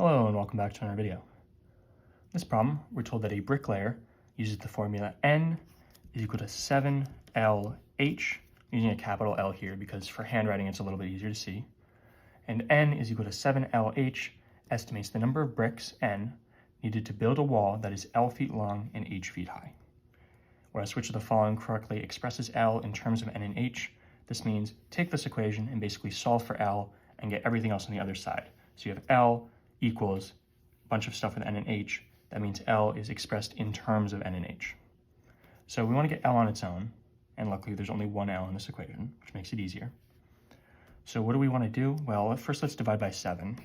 Hello and welcome back to another video. In this problem, we're told that a bricklayer uses the formula N is equal to 7LH, using a capital L here because for handwriting it's a little bit easier to see, and N is equal to 7LH estimates the number of bricks, N, needed to build a wall that is L feet long and H feet high. Whereas which of the following correctly expresses L in terms of N and H, this means take this equation and basically solve for L and get everything else on the other side. So you have L equals a bunch of stuff with N and H. That means L is expressed in terms of N and H. So we want to get L on its own, and luckily there's only one L in this equation, which makes it easier. So what do we want to do? Well, first let's divide by 7.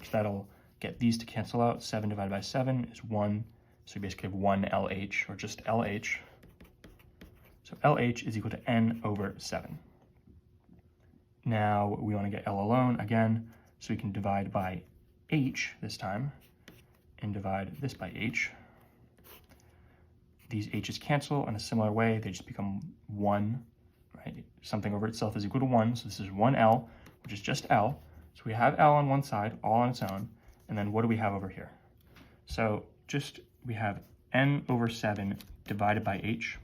So that'll get these to cancel out. 7 divided by 7 is 1. So we basically have 1 LH, or just LH. So LH is equal to N over 7. Now we want to get L alone again, so we can divide by H this time, and divide this by H. These H's cancel in a similar way, they just become 1, right? Something over itself is equal to 1, so this is 1L, which is just L. So we have L on one side, all on its own, and then what do we have over here? So we have N over 7 divided by H.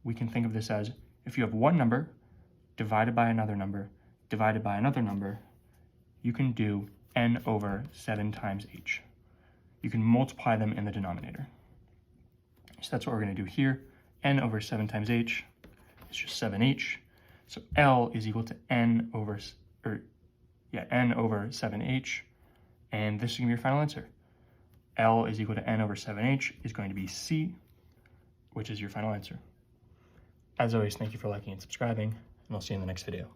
We can think of this as, if you have one number divided by another number, divided by another number, you can do N over 7 times H. You can multiply them in the denominator. So that's what we're going to do here. N over 7 times H is just 7H. So L is equal to N over 7H. And this is going to be your final answer. L is equal to N over 7H is going to be C, which is your final answer. As always, thank you for liking and subscribing, and I'll see you in the next video.